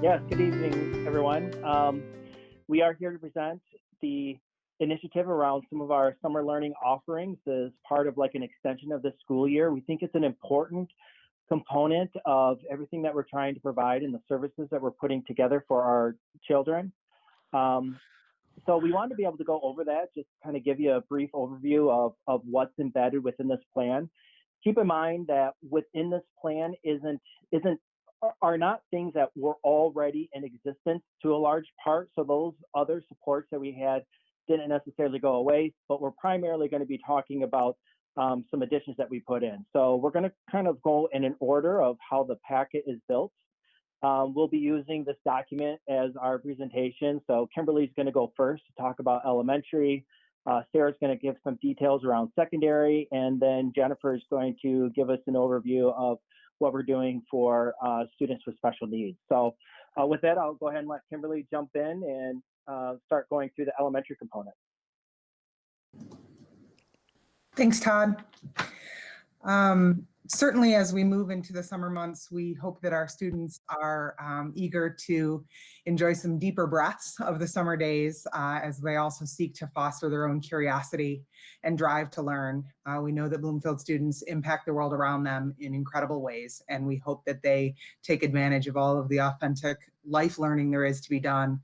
Yes, good evening, everyone. We are here to present the initiative around some of our summer learning offerings as part of like an extension of the school year. We think it's an important component of everything that we're trying to provide and the services that we're putting together for our children. So we wanted to be able to go over that, just kind of give you a brief overview of what's embedded within this plan. Keep in mind that within this plan are not things that were already in existence to a large part. So those other supports that we had didn't necessarily go away, but we're primarily going to be talking about some additions that we put in. So we're going to kind of go in an order of how the packet is built. We'll be using this document as our presentation. So Kimberly's going to go first to talk about elementary. Sarah's going to give some details around secondary, and then Jennifer is going to give us an overview of what we're doing for students with special needs. So with that, I'll go ahead and let Kimberly jump in and start going through the elementary component. Thanks, Todd. Certainly, as we move into the summer months, we hope that our students are eager to enjoy some deeper breaths of the summer days as they also seek to foster their own curiosity and drive to learn. We know that Bloomfield students impact the world around them in incredible ways, and we hope that they take advantage of all of the authentic life learning there is to be done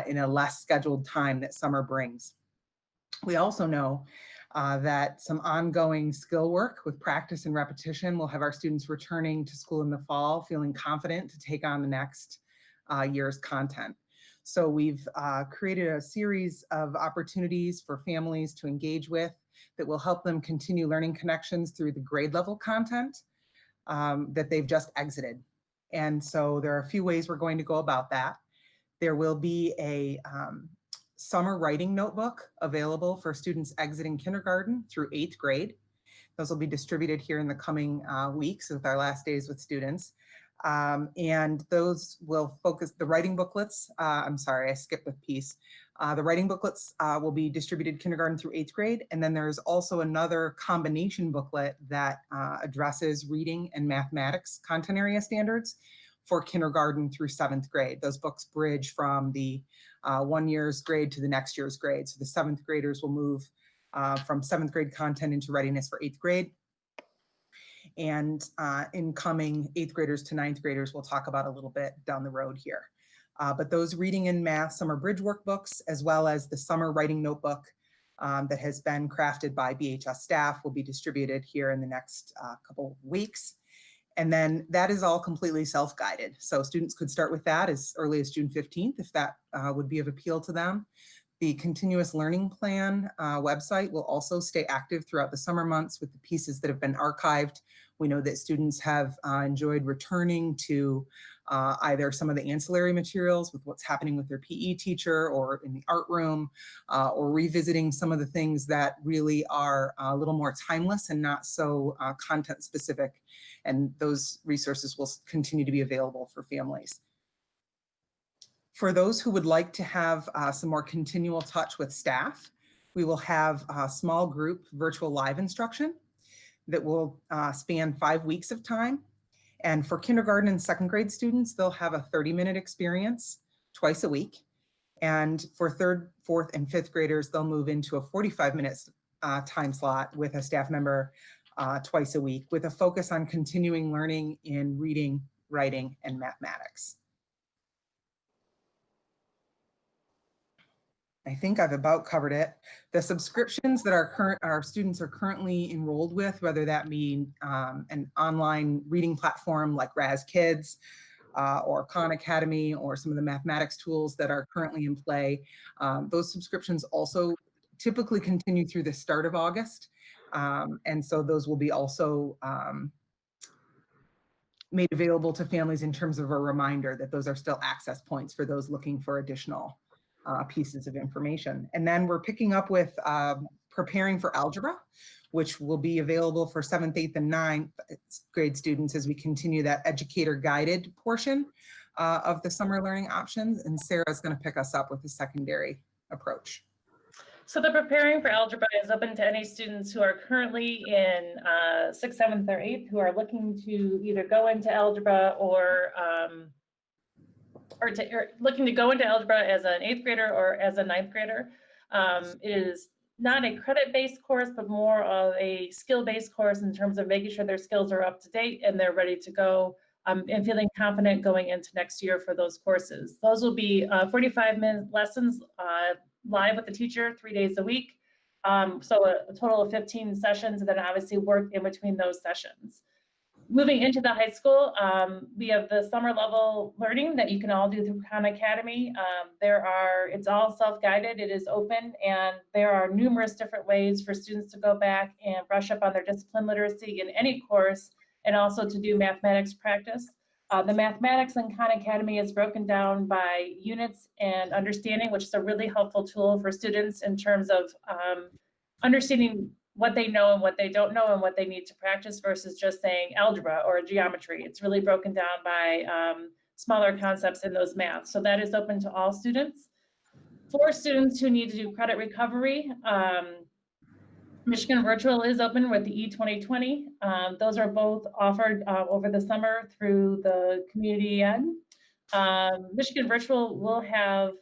in a less scheduled time that summer brings. We also know that some ongoing skill work with practice and repetition will have our students returning to school in the fall, feeling confident to take on the next year's content. So we've created a series of opportunities for families to engage with that will help them continue learning connections through the grade level content that they've just exited. And so there are a few ways we're going to go about that. There will be a summer writing notebook available for students exiting kindergarten through 8th grade. Those will be distributed here in the coming weeks with our last days with students. And those will focus, the writing booklets, I'm sorry, I skipped a piece. The writing booklets will be distributed kindergarten through 8th grade. And then there's also another combination booklet that addresses reading and mathematics content area standards for kindergarten through 7th grade. Those books bridge from the 1 year's grade to the next year's grade. So the 7th graders will move from 7th grade content into readiness for 8th grade. And incoming 8th graders to 9th graders we'll talk about a little bit down the road here. But those reading and math summer bridge workbooks, as well as the summer writing notebook that has been crafted by BHS staff, will be distributed here in the next couple of weeks. And then that is all completely self-guided. So students could start with that as early as June 15th, if that would be of appeal to them. The continuous learning plan website will also stay active throughout the summer months with the pieces that have been archived. We know that students have enjoyed returning to either some of the ancillary materials with what's happening with their PE teacher or in the art room, or revisiting some of the things that really are a little more timeless and not so content specific. And those resources will continue to be available for families. For those who would like to have some more continual touch with staff, we will have a small group virtual live instruction that will span 5 weeks of time. And for kindergarten and 2nd grade students, they'll have a 30-minute experience twice a week. And for 3rd, 4th, and 5th graders, they'll move into a 45-minute time slot with a staff member twice a week, with a focus on continuing learning in reading, writing, and mathematics. I think I've about covered it. The subscriptions that our students are currently enrolled with, whether that be an online reading platform like Raz Kids or Khan Academy, or some of the mathematics tools that are currently in play, those subscriptions also typically continue through the start of August. And so those will be also made available to families in terms of a reminder that those are still access points for those looking for additional pieces of information. And then we're picking up with preparing for algebra, which will be available for 7th, 8th, and 9th grade students as we continue that educator guided portion of the summer learning options. And Sarah's going to pick us up with the secondary approach. So the preparing for algebra is open to any students who are currently in 6th, 7th, or 8th who are looking to either go into algebra or or looking to go into algebra as an 8th grader or as a 9th grader. It is not a credit-based course, but more of a skill-based course in terms of making sure their skills are up to date and they're ready to go, and feeling confident going into next year for those courses. Those will be 45-minute lessons live with the teacher 3 days a week. So a total of 15 sessions, and then obviously work in between those sessions. Moving into the high school, we have the summer level learning that you can all do through Khan Academy. It's all self-guided, it is open, and there are numerous different ways for students to go back and brush up on their discipline literacy in any course, and also to do mathematics practice. The mathematics in Khan Academy is broken down by units and understanding, which is a really helpful tool for students in terms of understanding what they know and what they don't know and what they need to practice versus just saying algebra or geometry. It's really broken down by smaller concepts in those math. So that is open to all students. For students who need to do credit recovery, Michigan Virtual is open with the E2020. Those are both offered over the summer through the community ed. Michigan Virtual will have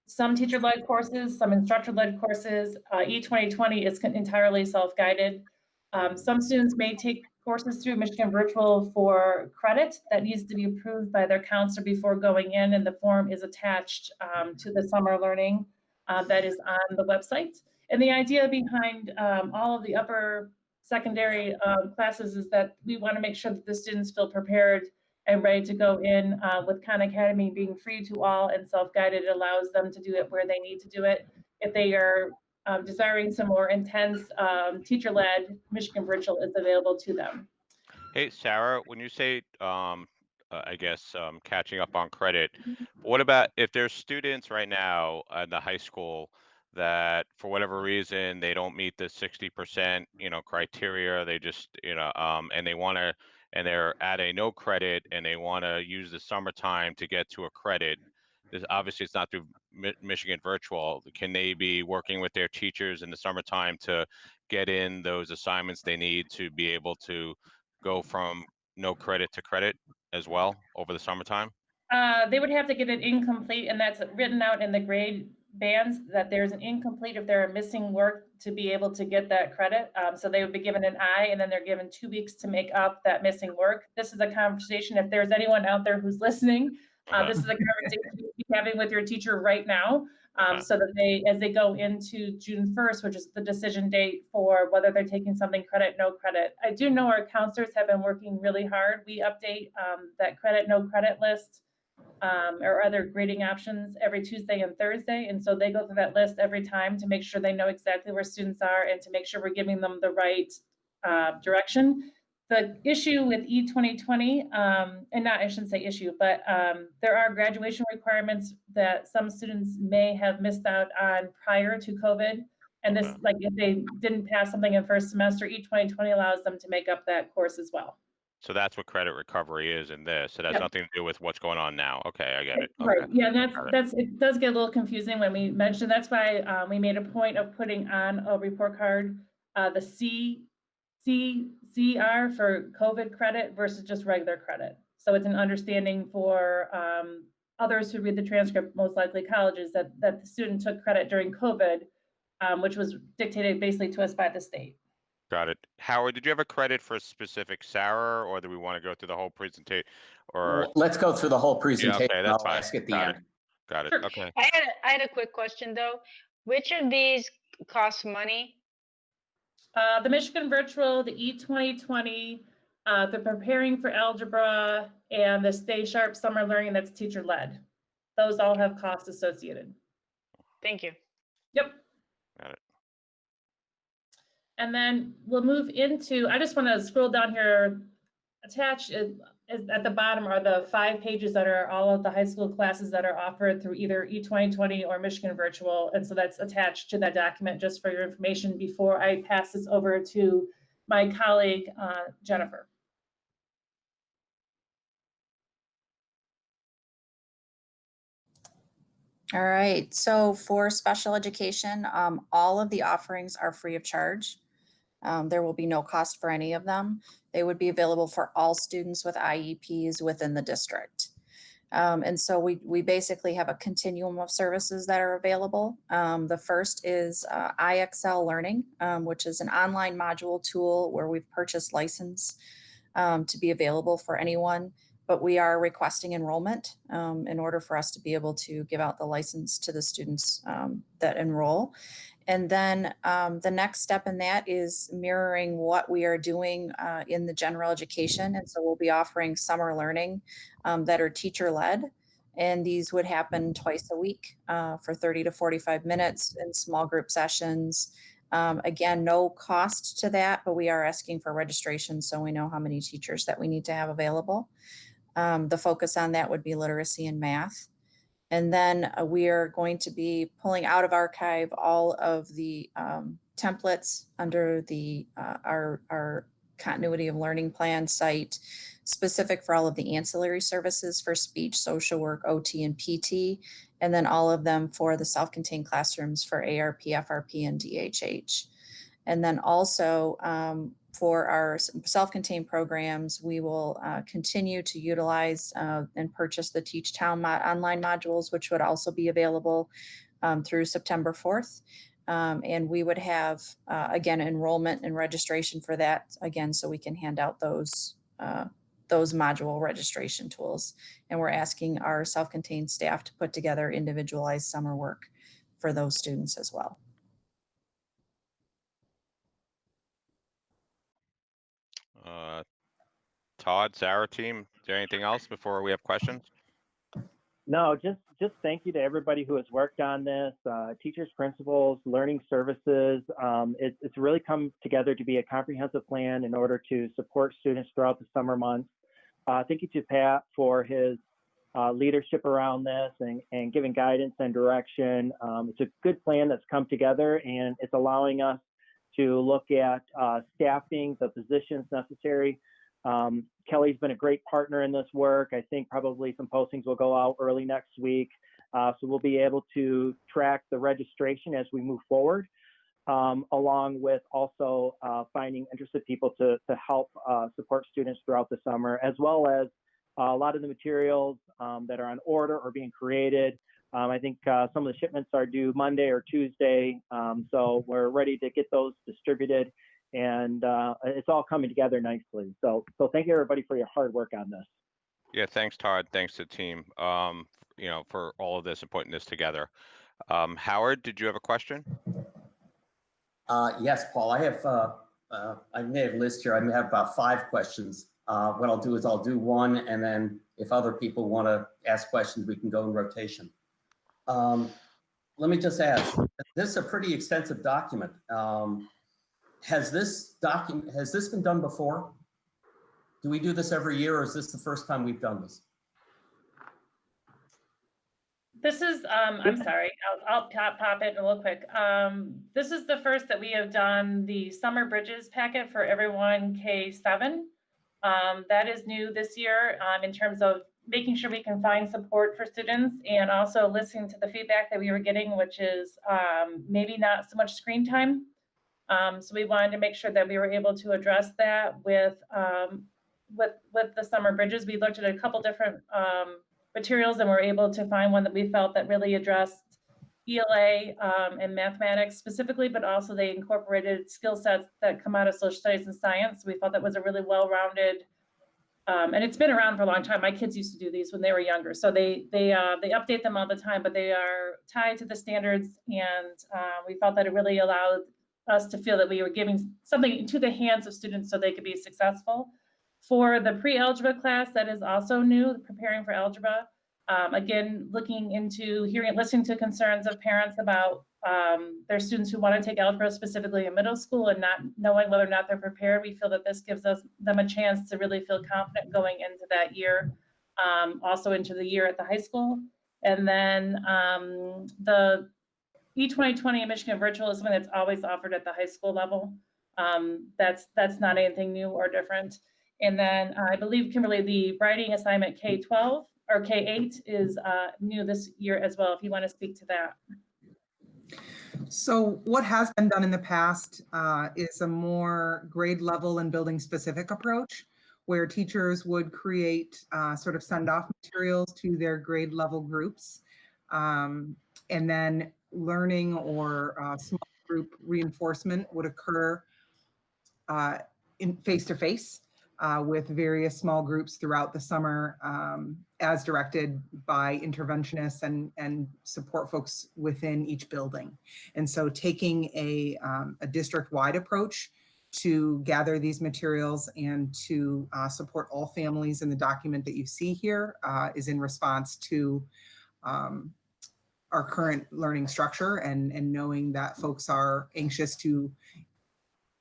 some teacher-led courses, some instructor-led courses. E2020 is entirely self-guided. Some students may take courses through Michigan Virtual for credit that needs to be approved by their counselor before going in, and the form is attached to the summer learning that is on the website. And the idea behind all of the upper secondary classes is that we want to make sure that the students feel prepared and ready to go in. With Khan Academy being free to all and self-guided, it allows them to do it where they need to do it. If they are desiring some more intense teacher-led, Michigan Virtual is available to them. Hey, Sarah, when you say, I guess, catching up on credit, what about if there's students right now in the high school that for whatever reason they don't meet the 60%, criteria, they just, and and they're at a no credit and they want to use the summertime to get to a credit. Obviously it's not through Michigan Virtual. Can they be working with their teachers in the summertime to get in those assignments they need to be able to go from no credit to credit as well over the summertime? They would have to get an incomplete, and that's written out in the grade bands that there's an incomplete if they're missing work to be able to get that credit. So they would be given an I, and then they're given 2 weeks to make up that missing work. This is a conversation, if there's anyone out there who's listening, this is a conversation you'd be having with your teacher right now. So that as they go into June 1st, which is the decision date for whether they're taking something credit, no credit. I do know our counselors have been working really hard. We update that credit, no credit list or other grading options every Tuesday and Thursday. And so they go through that list every time to make sure they know exactly where students are and to make sure we're giving them the right direction. The issue with E2020, and I shouldn't say issue, but there are graduation requirements that some students may have missed out on prior to COVID. And this, like if they didn't pass something in first semester, E2020 allows them to make up that course as well. So that's what credit recovery is in this. It has nothing to do with what's going on now. Okay, I get it. Right. Okay. Yeah, it does get a little confusing when we mentioned. That's why we made a point of putting on a report card the CR for COVID credit versus just regular credit. So it's an understanding for others who read the transcript, most likely colleges, that the student took credit during COVID, which was dictated basically to us by the state. Got it. Howard, did you have a credit for a specific Sarah, or do we want to go through the whole presentation? Or Well, let's go through the whole presentation. okay, that's I'll fine. ask at the Got end. Got it. Sure. Okay. I had a quick question though. Which of these costs money? The Michigan Virtual, the E2020, the Preparing for Algebra, and the Stay Sharp Summer Learning that's teacher-led. Those all have costs associated. Thank you. Yep. Got it. And then we'll move into, I just want to scroll down here. Attached at the bottom are the 5 pages that are all of the high school classes that are offered through either E2020 or Michigan Virtual. And so that's attached to that document just for your information before I pass this over to my colleague, Jennifer. All right, so for special education, all of the offerings are free of charge. There will be no cost for any of them. They would be available for all students with IEPs within the district. And so we basically have a continuum of services that are available. The first is IXL Learning, which is an online module tool where we've purchased license to be available for anyone, but we are requesting enrollment in order for us to be able to give out the license to the students that enroll. And then the next step in that is mirroring what we are doing in the general education. And so we'll be offering summer learning that are teacher-led. And these would happen twice a week for 30 to 45 minutes in small group sessions. Again, no cost to that, but we are asking for registration so we know how many teachers that we need to have available. The focus on that would be literacy and math. And then we are going to be pulling out of archive all of the templates under the our continuity of learning plan site, specific for all of the ancillary services for speech, social work, OT, and PT, and then all of them for the self-contained classrooms for ARP, FRP, and DHH. And then also for our self-contained programs, we will continue to utilize and purchase the Teach Town online modules, which would also be available through September 4th. And we would have, again, enrollment and registration for that, again, so we can hand out those module registration tools. And we're asking our self-contained staff to put together individualized summer work for those students as well. Todd, Sarah, team, is there anything else before we have questions? No, just thank you to everybody who has worked on this, teachers, principals, learning services. It's really come together to be a comprehensive plan in order to support students throughout the summer months. Thank you to Pat for his leadership around this and giving guidance and direction. It's a good plan that's come together, and it's allowing us to look at staffing the positions necessary. Kelly's been a great partner in this work. I think probably some postings will go out early next week. So we'll be able to track the registration as we move forward, along with also finding interested people to help support students throughout the summer, as well as a lot of the materials that are on order or being created. I think some of the shipments are due Monday or Tuesday. So we're ready to get those distributed, and it's all coming together nicely. So thank you everybody for your hard work on this. Yeah, thanks, Todd. Thanks to the team, for all of this and putting this together. Howard, did you have a question? Yes, Paul, I have, I may have a list here. I may have about 5 questions. What I'll do is I'll do one, and then if other people want to ask questions, we can go in rotation. Let me just ask, this is a pretty extensive document. Has this been done before? Do we do this every year, or is this the first time we've done this? This is, I'm sorry, I'll pop it real quick. This is the first that we have done the Summer Bridges packet for everyone K-7. That is new this year in terms of making sure we can find support for students, and also listening to the feedback that we were getting, which is maybe not so much screen time. So we wanted to make sure that we were able to address that with the Summer Bridges. We looked at a couple different materials, and we're able to find one that we felt that really addressed ELA and mathematics specifically, but also they incorporated skill sets that come out of social studies and science. We thought that was a really well-rounded, and it's been around for a long time. My kids used to do these when they were younger, so they update them all the time, but they are tied to the standards, and we felt that it really allowed us to feel that we were giving something into the hands of students so they could be successful. For the pre-algebra class, that is also new, preparing for algebra. Again, looking into listening to concerns of parents about their students who want to take algebra specifically in middle school and not knowing whether or not they're prepared. We feel that this gives them a chance to really feel confident going into that year, also into the year at the high school. And then the E2020 in Michigan Virtual is something that's always offered at the high school level. That's not anything new or different. And then I believe, Kimberly, the writing assignment K-12 or K-8 is new this year as well, if you want to speak to that. So what has been done in the past is a more grade level and building specific approach, where teachers would create sort of send-off materials to their grade level groups. And then learning or small group reinforcement would occur in face-to-face with various small groups throughout the summer as directed by interventionists and support folks within each building. And so taking a district-wide approach to gather these materials and to support all families in the document that you see here is in response to our current learning structure and knowing that folks are anxious to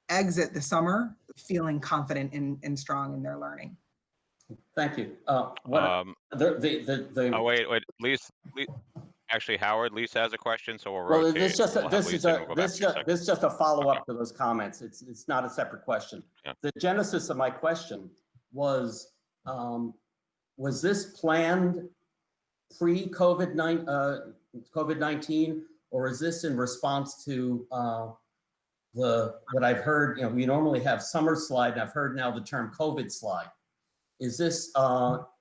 exit the summer feeling confident and strong in their learning. Thank you. Oh, wait, Lisa, actually, Howard, Lisa has a question, so we'll Well, rotate. this is We'll have Lisa and we'll go back to you in a second. this is just a follow-up to those comments. It's not a separate question. Yeah. The genesis of my question was this planned pre-COVID-19, or is this in response to what I've heard? You know, we normally have summer slide, and I've heard now the term COVID slide. Is this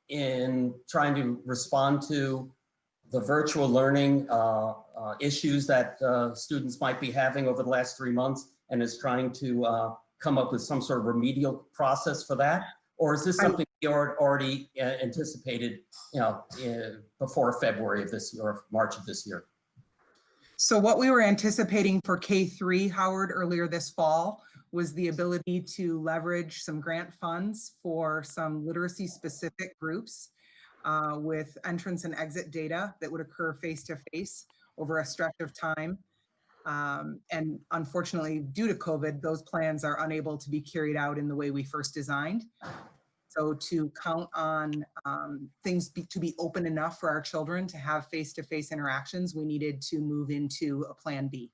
in trying to respond to the virtual learning issues that students might be having over the last 3 months, and is trying to come up with some sort of remedial process for that? Or is this something you already anticipated, you know, before February of this year or March of this year? So what we were anticipating for K3, Howard, earlier this fall was the ability to leverage some grant funds for some literacy specific groups with entrance and exit data that would occur face-to-face over a stretch of time. And unfortunately, due to COVID, those plans are unable to be carried out in the way we first designed. So to count on things to be open enough for our children to have face-to-face interactions, we needed to move into a plan B.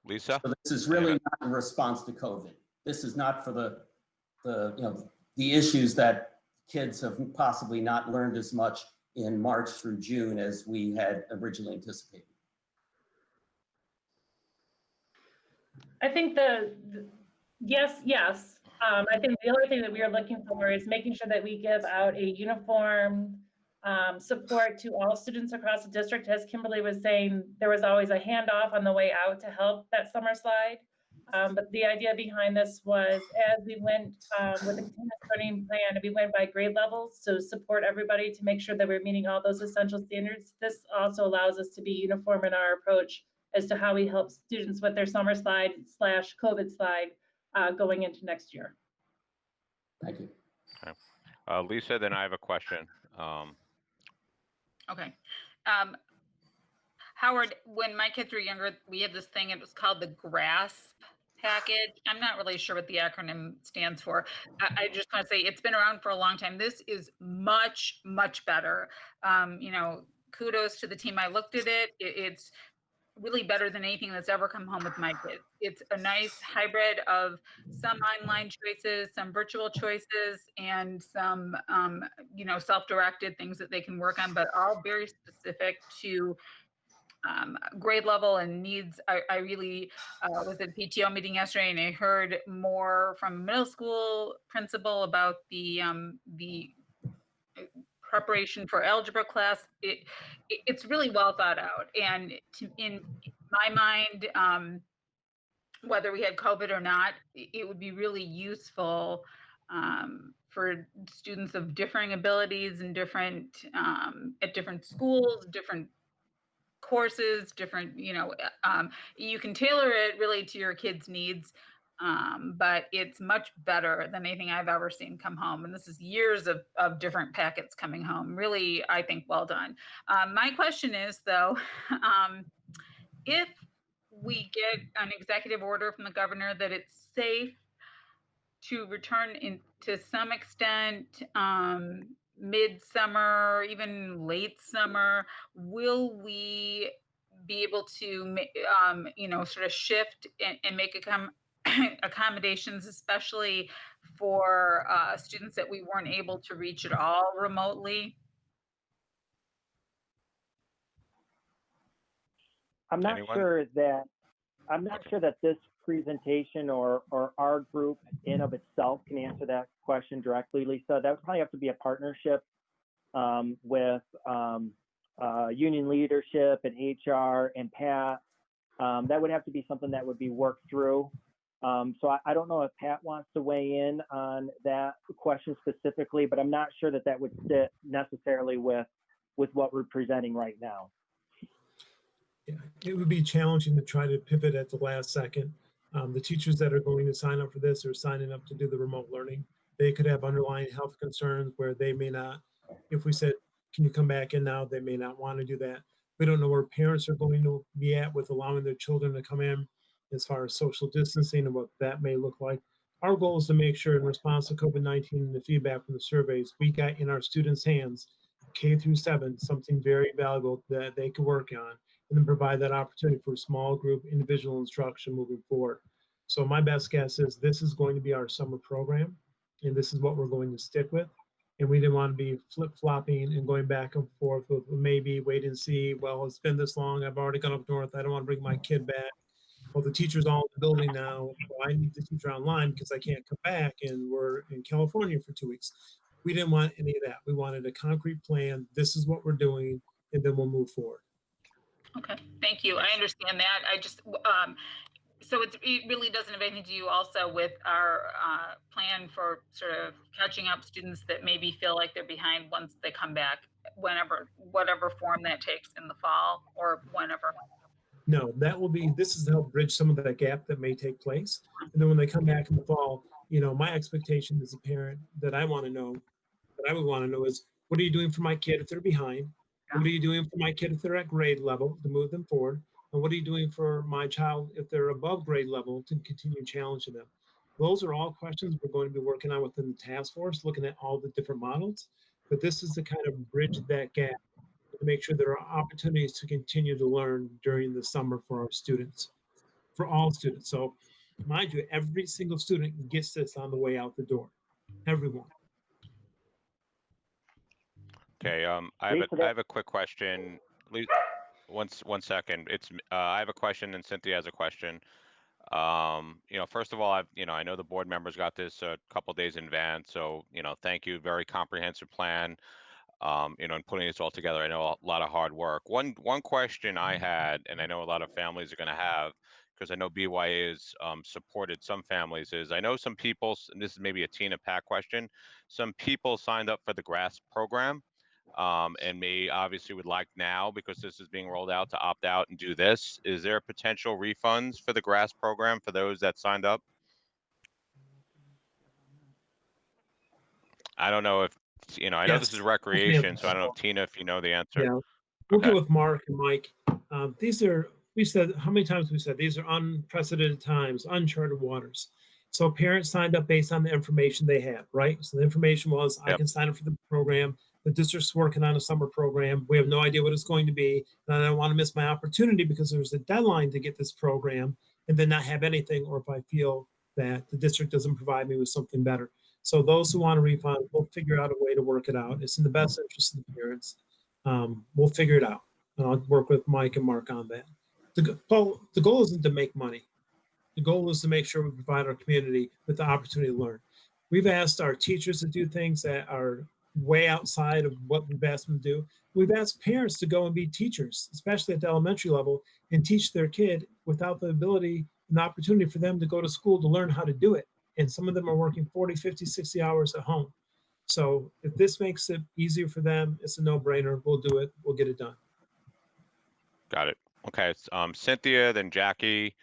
Lisa? So this is really not in response to COVID. This is not for the issues that kids have possibly not learned as much in March through June as we had originally anticipated. I think yes. I think the other thing that we are looking for is making sure that we give out a uniform support to all students across the district. As Kimberly was saying, there was always a handoff on the way out to help that summer slide. But the idea behind this was, as we went with the continuous learning plan, we went by grade levels to support everybody to make sure that we're meeting all those essential standards. This also allows us to be uniform in our approach as to how we help students with their summer slide / COVID slide going into next year. Thank you. Okay. Lisa, then I have a question. Okay. Howard, when my kids were younger, we had this thing, it was called the GRASP package. I'm not really sure what the acronym stands for. I just want to say it's been around for a long time. This is much, much better. You know, kudos to the team. I looked at it. It's really better than anything that's ever come home with my kids. It's a nice hybrid of some online choices, some virtual choices, and some, you know, self-directed things that they can work on, but all very specific to grade level and needs. I really was at a PTO meeting yesterday, and I heard more from a middle school principal about the preparation for algebra class. It's really well thought out, and in my mind, whether we had COVID or not, it would be really useful for students of differing abilities and different at different schools, different courses, different, you know, you can tailor it really to your kids' needs. But it's much better than anything I've ever seen come home. And this is years of different packets coming home. Really, I think, well done. My question is, though, if we get an executive order from the governor that it's safe to return to some extent midsummer, even late summer, will we be able to, you know, sort of shift and make accommodations, especially for students that we weren't able to reach at all remotely? I'm not sure that I'm not sure that this presentation or our group in of itself can answer that question directly, Lisa. That would probably have to be a partnership with union leadership and HR and Pat. That would have to be something that would be worked through. So I don't know if Pat wants to weigh in on that question specifically, but I'm not sure that that would sit necessarily with what we're presenting right now. Yeah, it would be challenging to try to pivot at the last second. The teachers that are going to sign up for this are signing up to do the remote learning. They could have underlying health concerns where they may not, if we said, can you come back in now? They may not want to do that. We don't know where parents are going to be at with allowing their children to come in as far as social distancing and what that may look like. Our goal is to make sure in response to COVID-19 and the feedback from the surveys, we got in our students' hands, K through 7, something very valuable that they can work on, and then provide that opportunity for small group individual instruction moving forward. So my best guess is this is going to be our summer program, and this is what we're going to stick with. And we didn't want to be flip-flopping and going back and forth with maybe wait and see, well, it's been this long, I've already gone up north, I don't want to bring my kid back. Well, the teacher's all in the building now, well, I need the teacher online because I can't come back and we're in California for 2 weeks. We didn't want any of that. We wanted a concrete plan, this is what we're doing, and then we'll move forward. Okay, thank you. I understand that. I just, so it really doesn't have anything to do also with our plan for sort of catching up students that maybe feel like they're behind once they come back, whatever form that takes in the fall or whenever. No, that will be, this is to help bridge some of that gap that may take place. And then when they come back in the fall, you know, my expectation as a parent that I want to know, that I would want to know is, what are you doing for my kid if they're behind? What are you doing for my kid if they're at grade level to move them forward? And what are you doing for my child if they're above grade level to continue challenging them? Those are all questions we're going to be working on within the task force, looking at all the different models. But this is to kind of bridge that gap to make sure there are opportunities to continue to learn during the summer for our students, for all students. So mind you, every single student gets this on the way out the door, everyone. Okay, I have a quick question. One second. I have a question and Cynthia has a question. You know, first of all, I know the board members got this a couple days in advance, so, thank you. Very comprehensive plan. And putting this all together, I know a lot of hard work. One question I had, and I know a lot of families are going to have, because I know BYA has supported some families, is I know some people, and this is maybe a Tina Pat question, some people signed up for the GRASP program, and may obviously would like now, because this is being rolled out, to opt out and do this. Is there potential refunds for the GRASP program for those that signed up? I don't know if, I know this is recreation, so I don't know if Tina, if you know the answer. Yeah, we'll Okay. go with Mark and Mike. We said, how many times we said, these are unprecedented times, uncharted waters. So parents signed up based on the information they had, right? So the information was, I Yep. can sign up for the program. The district's working on a summer program. We have no idea what it's going to be. And I don't want to miss my opportunity because there's a deadline to get this program and then not have anything, or if I feel that the district doesn't provide me with something better. So those who want a refund, we'll figure out a way to work it out. It's in the best interest of the parents. We'll figure it out. And I'll work with Mike and Mark on that. The goal isn't to make money. The goal is to make sure we provide our community with the opportunity to learn. We've asked our teachers to do things that are way outside of what we've asked them to do. We've asked parents to go and be teachers, especially at the elementary level, and teach their kid without the ability and opportunity for them to go to school to learn how to do it. And some of them are working 40, 50, 60 hours at home. So if this makes it easier for them, it's a no-brainer. We'll do it. We'll get it done. Got it. Okay. Cynthia, then Jackie,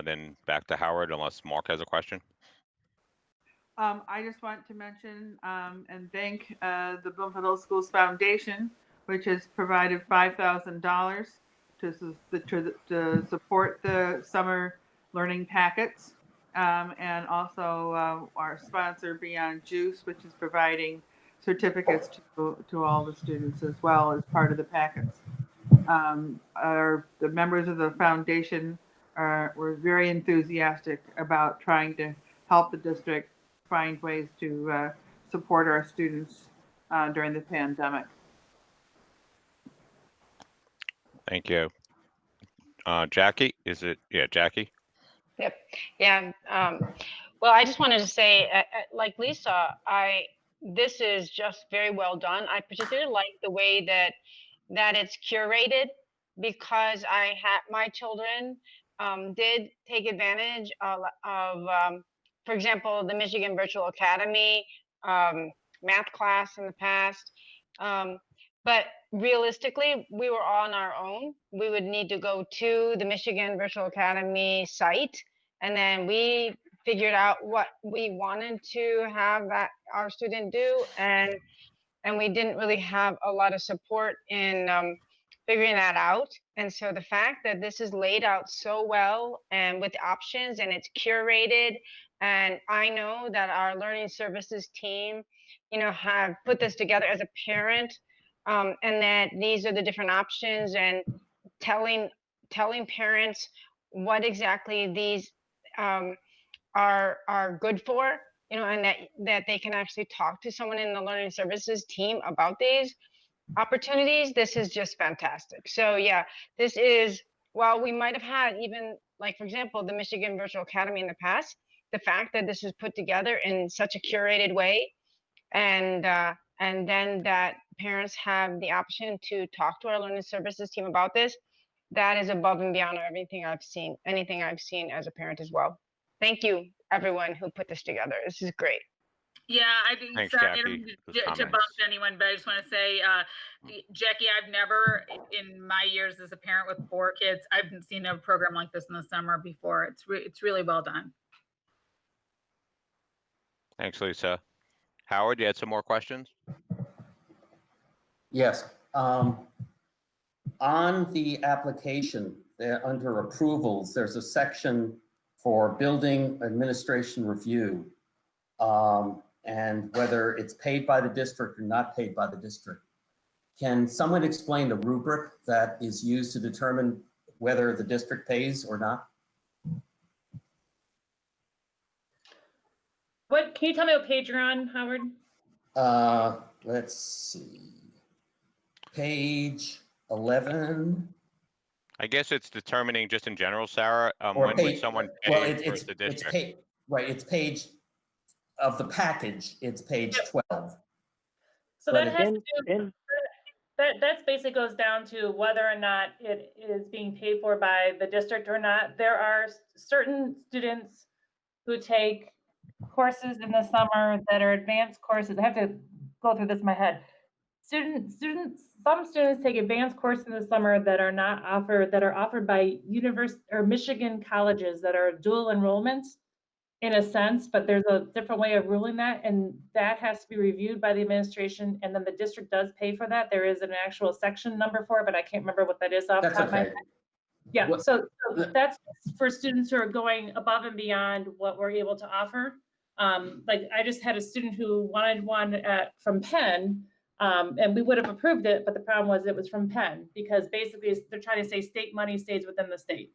then back to Howard, unless Mark has a question. I just want to mention and thank the Bloomfield Middle Schools Foundation, which has provided $5,000 to support the summer learning packets. And also our sponsor, Beyond Juice, which is providing certificates to all the students as well as part of the packets. The members of the foundation were very enthusiastic about trying to help the district find ways to support our students during the pandemic. Thank you. Jackie, is it? Yeah, Jackie. Yep. Yeah. Well, I just wanted to say, like Lisa, this is just very well done. I particularly like the way that it's curated, because I had my children did take advantage of for example, the Michigan Virtual Academy math class in the past. But realistically, we were on our own. We would need to go to the Michigan Virtual Academy site, and then we figured out what we wanted to have that our student do, and we didn't really have a lot of support in figuring that out. And so the fact that this is laid out so well and with options and it's curated, and I know that our learning services team, have put this together as a parent, and that these are the different options, and telling parents what exactly these are good for, and that they can actually talk to someone in the learning services team about these opportunities. This is just fantastic. So yeah, this is, while we might have had even, like, for example, the Michigan Virtual Academy in the past, the fact that this is put together in such a curated way, and then that parents have the option to talk to our learning services team about this, that is above and beyond anything I've seen as a parent as well. Thank you, everyone who put this together. This is great. Yeah, I think, Thanks, sorry, I Jackie, don't mean for to those bump comments. anyone, but I just want to say, Jackie, I've never, in my years as a parent with 4 kids, I've seen a program like this in the summer before. It's really well done. Thanks, Lisa. Howard, you had some more questions? Yes. On the application, there under approvals, there's a section for building administration review, and whether it's paid by the district or not paid by the district. Can someone explain the rubric that is used to determine whether the district pays or not? Can you tell me what page you're on, Howard? Let's see. Page 11. I guess it's determining just in general, Sarah, Or when page, someone well, pays versus the district. it's page, right, it's page of the package, it's page 12. So But that has to do, that basically goes down to whether or not it is being paid for by the district or not. There are certain students who take courses in the summer that are advanced courses. I have to go through this in my head. Some students take advanced courses in the summer that are not offered, that are offered by university or Michigan colleges that are dual enrollment in a sense, but there's a different way of ruling that, and that has to be reviewed by the administration, and then the district does pay for that. There is an actual section number for it, but I can't remember what that is off the That's top of my okay. head. Yeah, What- so that's for students who are going above and beyond what we're able to offer. Like I just had a student who wanted one from Penn, and we would have approved it, but the problem was it was from Penn, because basically they're trying to say state money stays within the state.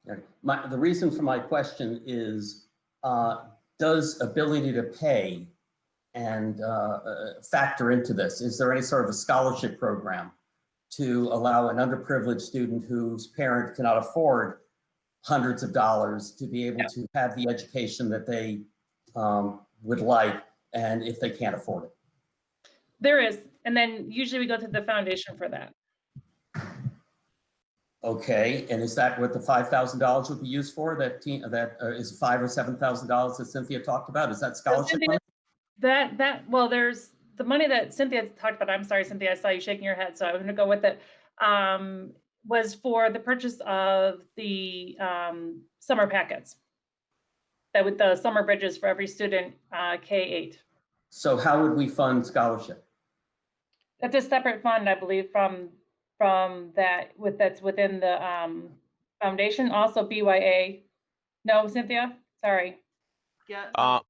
The reason for my question is, does ability to pay and factor into this? Is there any sort of a scholarship program to allow an underprivileged student whose parent cannot afford hundreds of dollars to be able to have the education that they would like, and if they can't afford it? There is, and then usually we go to the foundation for that. Okay, and is that what the $5,000 would be used for? That is $5,000 or $7,000 that Cynthia talked about? Is that scholarship money? Well, there's the money that Cynthia talked about. I'm sorry, Cynthia, I saw you shaking your head, so I'm going to go with it. Was for the purchase of the summer packets. That with the summer bridges for every student, K-8. So how would we fund scholarship? That's a separate fund, I believe, from that, that's within the foundation. Also BYA. No, Cynthia, sorry. Yeah.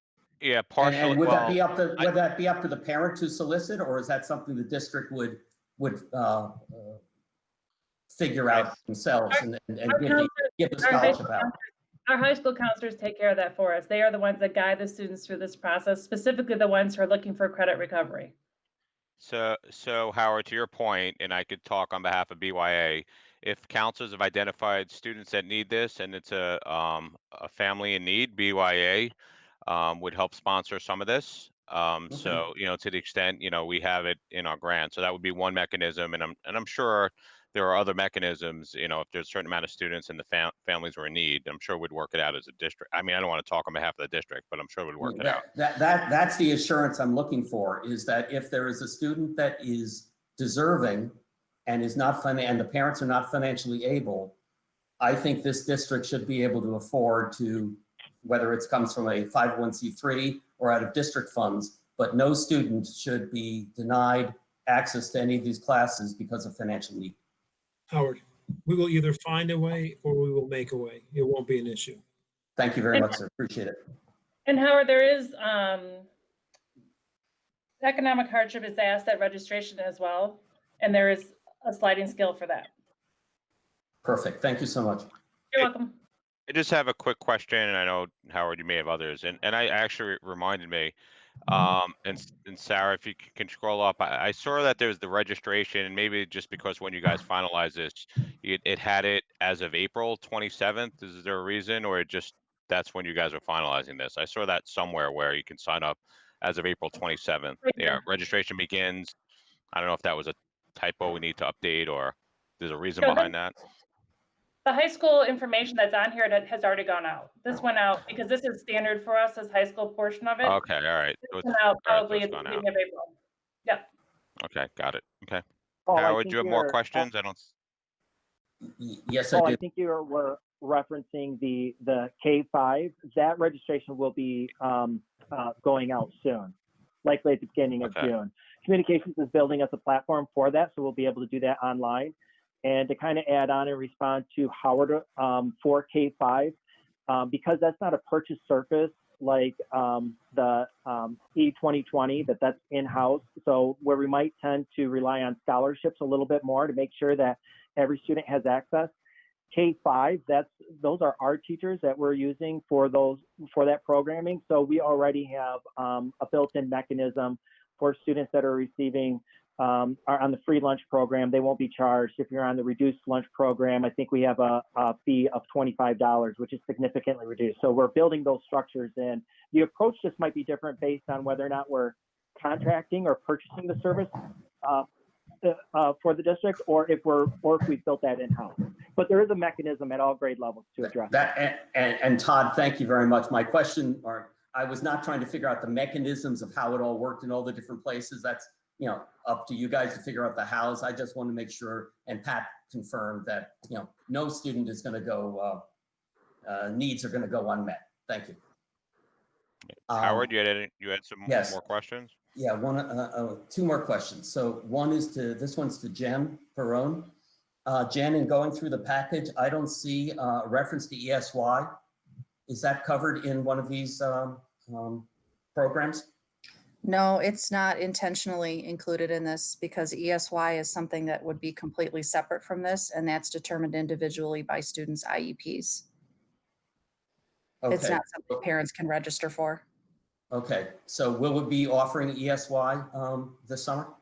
Yeah, partially. And would well, that be up to the parent to solicit, or is that something the district would figure out themselves and give the scholarship out? Our high school counselors take care of that for us. They are the ones that guide the students through this process, specifically the ones who are looking for credit recovery. So Howard, to your point, and I could talk on behalf of BYA, if counselors have identified students that need this and it's a family in need, BYA would help sponsor some of this. Okay. So, to the extent, we have it in our grant. So that would be one mechanism. And I'm sure there are other mechanisms, if there's a certain amount of students and the families are in need, I'm sure we'd work it out as a district. I mean, I don't want to talk on behalf of the district, but I'm sure we'd work it out. That's the assurance I'm looking for, is that if there is a student that is deserving and is not and the parents are not financially able, I think this district should be able to afford to, whether it comes from a 501c3 or out of district funds, but no student should be denied access to any of these classes because of financial need. Howard, we will either find a way or we will make a way. It won't be an issue. Thank you very much, sir. Appreciate it. And Howard, there is economic hardship is asked at registration as well, and there is a sliding scale for that. Perfect. Thank you so much. You're welcome. I just have a quick question, and I know, Howard, you may have others, and I actually reminded me, and Sarah, if you can scroll up, I saw that there's the registration, and maybe just because when you guys finalize this, it had it as of April 27th. Is there a reason, or that's when you guys are finalizing this? I saw that somewhere where you can sign up as of April 27th. Yeah, registration begins. I don't know if that was a typo we need to update, or there's a reason behind that. The high school information that's on here that has already gone out. This went out because this is standard for us as high school portion of it. Okay, all right. This went out probably at the gone beginning out. of April. Yep. Okay, got it. Okay. Paul, I Howard, think do you have more you're- questions? I don't. Yes, I Paul, I do. think we're referencing the K-5. That registration will be going out soon, likely at the beginning of Okay. June. Communications is building us a platform for that, so we'll be able to do that online. And to kind of add on and respond to Howard for K-5, because that's not a purchase surface like the E2020, that's in-house. So where we might tend to rely on scholarships a little bit more to make sure that every student has access. K-5, those are our teachers that we're using for that programming. So we already have a built-in mechanism for students that are receiving are on the free lunch program. They won't be charged. If you're on the reduced lunch program, I think we have a fee of $25, which is significantly reduced. So we're building those structures in. The approach just might be different based on whether or not we're contracting or purchasing the service for the district, or if we've built that in-house. But there is a mechanism at all grade levels to address that. And Todd, thank you very much. My question, I was not trying to figure out the mechanisms of how it all worked in all the different places. That's up to you guys to figure out the hows. I just want to make sure, and Pat confirmed that no student is going to go needs are going to go unmet. Thank you. Howard, you had some yes. more questions? Yeah, two more questions. So this one's to Jen Perrone. Jen, in going through the package, I don't see a reference to ESY. Is that covered in one of these programs? No, it's not intentionally included in this because ESY is something that would be completely separate from this, and that's determined individually by students' IEPs. Okay. It's not something parents can register for. Okay, so will we be offering ESY this summer?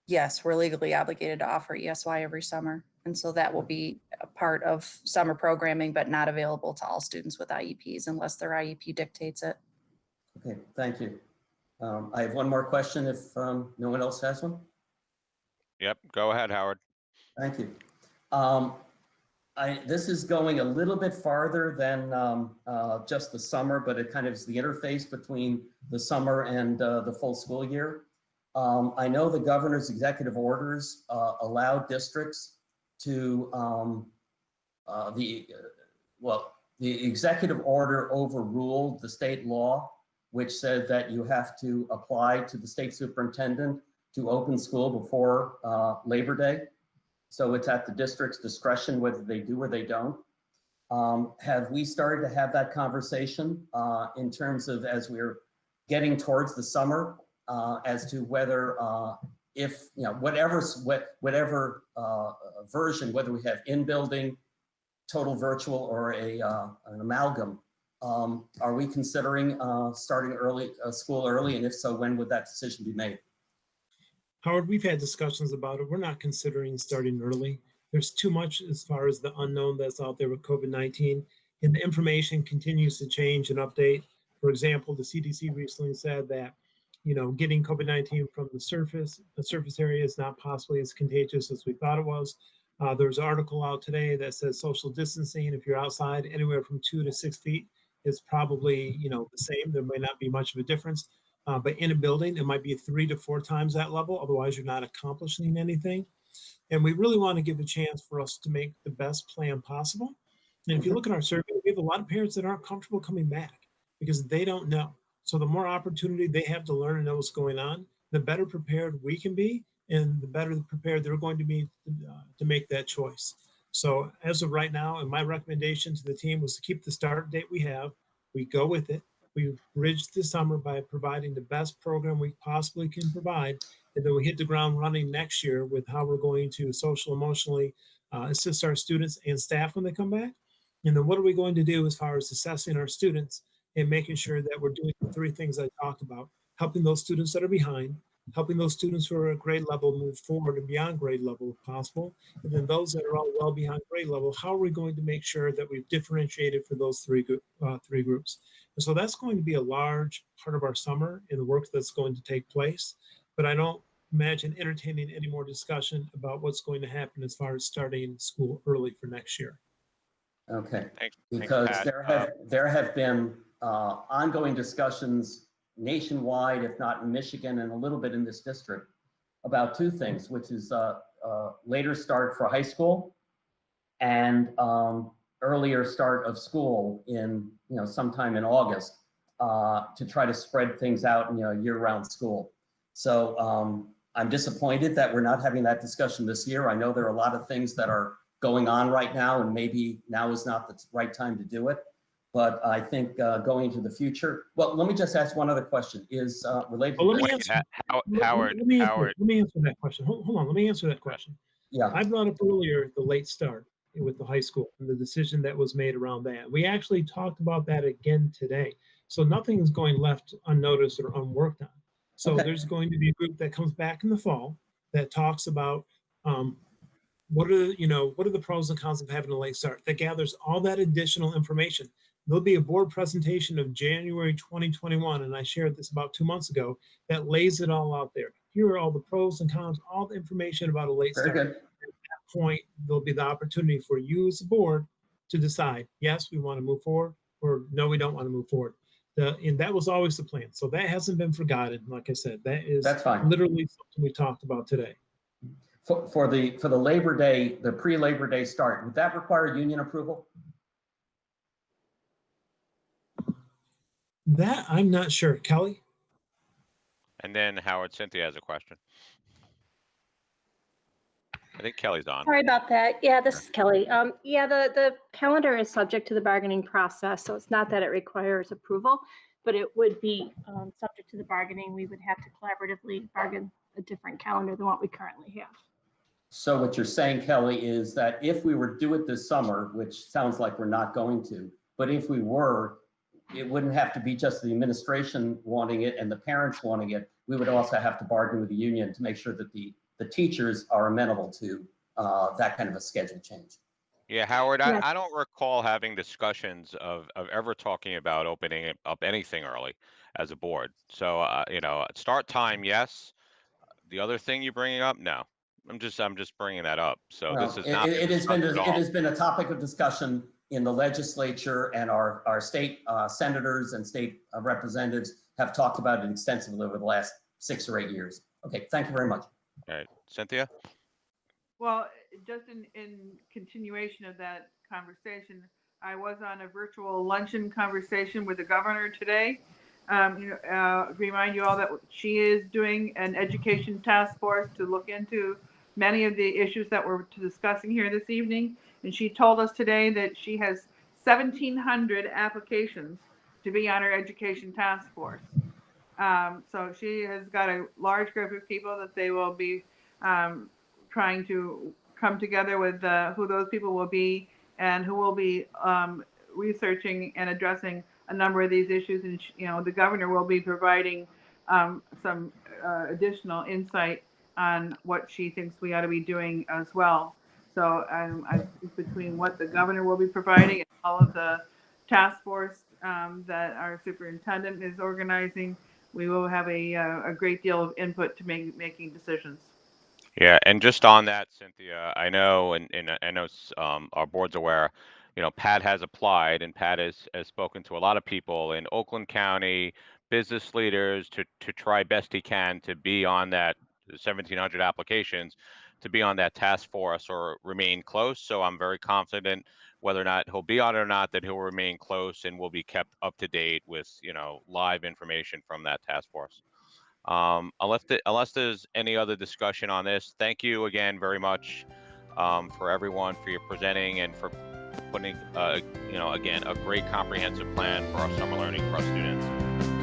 Yes, we're legally obligated to offer ESY every summer. And so that will be a part of summer programming, but not available to all students with IEPs unless their IEP dictates it. Okay, thank you. I have one more question if no one else has one. Yep, go ahead, Howard. Thank you. This is going a little bit farther than just the summer, but it kind of is the interface between the summer and the full school year. I know the governor's executive orders allow districts to, the executive order overruled the state law, which said that you have to apply to the state superintendent to open school before Labor Day. So it's at the district's discretion whether they do or they don't. Have we started to have that conversation in terms of, as we're getting towards the summer, as to whether if, whatever version, whether we have in-building, total virtual, or an amalgam, are we considering starting school early? And if so, when would that decision be made? Howard, we've had discussions about it. We're not considering starting early. There's too much as far as the unknown that's out there with COVID-19, and the information continues to change and update. For example, the CDC recently said that, getting COVID-19 from the surface area is not possibly as contagious as we thought it was. There's an article out today that says social distancing, if you're outside anywhere from 2 to 6 feet, is probably, the same. There may not be much of a difference. But in a building, it might be 3 to 4 times that level. Otherwise, you're not accomplishing anything. And we really want to give a chance for us to make the best plan possible. And if you look at our survey, we have a lot of parents that aren't comfortable coming back because they don't know. So the more opportunity they have to learn and know what's going on, the better prepared we can be, and the better prepared they're going to be to make that choice. So as of right now, and my recommendation to the team was to keep the start date we have. We go with it. We bridged the summer by providing the best program we possibly can provide. And then we hit the ground running next year with how we're going to social emotionally assist our students and staff when they come back. And then what are we going to do as far as assessing our students and making sure that we're doing the 3 things I talked about, helping those students that are behind, helping those students who are at grade level move forward and beyond grade level if possible. And then those that are all well beyond grade level, how are we going to make sure that we've differentiated for those three groups? And so that's going to be a large part of our summer in the work that's going to take place. But I don't imagine entertaining any more discussion about what's going to happen as far as starting school early for next year. Okay, Thanks, because Pat. there have been ongoing discussions nationwide, if not in Michigan and a little bit in this district, about 2 things, which is later start for high school and earlier start of school in sometime in August to try to spread things out in year-round school. So I'm disappointed that we're not having that discussion this year. I know there are a lot of things that are going on right now, and maybe now is not the right time to do it. But I think going into the future, well, let me just ask one other question. Is related. Well, to let me answer, Howard. let me answer that question. Hold on, let me answer that question. Yeah. I brought up earlier the late start with the high school and the decision that was made around that. We actually talked about that again today. So nothing is going left unnoticed or unworked on. So Okay. there's going to be a group that comes back in the fall that talks about what are the pros and cons of having a late start, that gathers all that additional information. There'll be a board presentation of January 2021, and I shared this about 2 months ago, that lays it all out there. Here are all the pros and cons, all the information about a late Very start. good. At that point, there'll be the opportunity for you as a board to decide, yes, we want to move forward, or no, we don't want to move forward. And that was always the plan. So that hasn't been forgotten. Like I said, that's fine. Literally something we talked about today. For the Labor Day, the pre-Labor Day start, would that require union approval? That I'm not sure. Kelly? And then Howard, Cynthia has a question. I think Kelly's on. Sorry about that. Yeah, this is Kelly. Yeah, the calendar is subject to the bargaining process, so it's not that it requires approval, but it would be subject to the bargaining. We would have to collaboratively bargain a different calendar than what we currently have. So what you're saying, Kelly, is that if we were to do it this summer, which sounds like we're not going to, but if we were, it wouldn't have to be just the administration wanting it and the parents wanting it. We would also have to bargain with the union to make sure that the teachers are amenable to that kind of a schedule change. Yeah, Howard, Yes. I don't recall having discussions of ever talking about opening up anything early as a board. So, start time, yes. The other thing you're bringing up, no. I'm just bringing that up. So Well, this is not. it has been a topic of discussion in the legislature, and our state senators and state representatives have talked about it extensively over the last 6 or 8 years. Okay, thank you very much. All right, Cynthia? Well, just in continuation of that conversation, I was on a virtual luncheon conversation with the governor today. Remind you all that she is doing an education task force to look into many of the issues that we're discussing here this evening. And she told us today that she has 1,700 applications to be on her education task force. So she has got a large group of people that they will be trying to come together with who those people will be and who will be researching and addressing a number of these issues. And the governor will be providing some additional insight on what she thinks we ought to be doing as well. So I think between what the governor will be providing and all of the task force that our superintendent is organizing, we will have a great deal of input to making decisions. Yeah, and just on that, Cynthia, I know, and I know our board's aware, Pat has applied, and Pat has spoken to a lot of people in Oakland County, business leaders, to try best he can to be on that 1,700 applications, to be on that task force or remain close. So I'm very confident, whether or not he'll be on it or not, that he'll remain close and will be kept up to date with, live information from that task force. Unless there's any other discussion on this, thank you again very much for everyone, for your presenting and for putting, again, a great comprehensive plan for our summer learning for our students.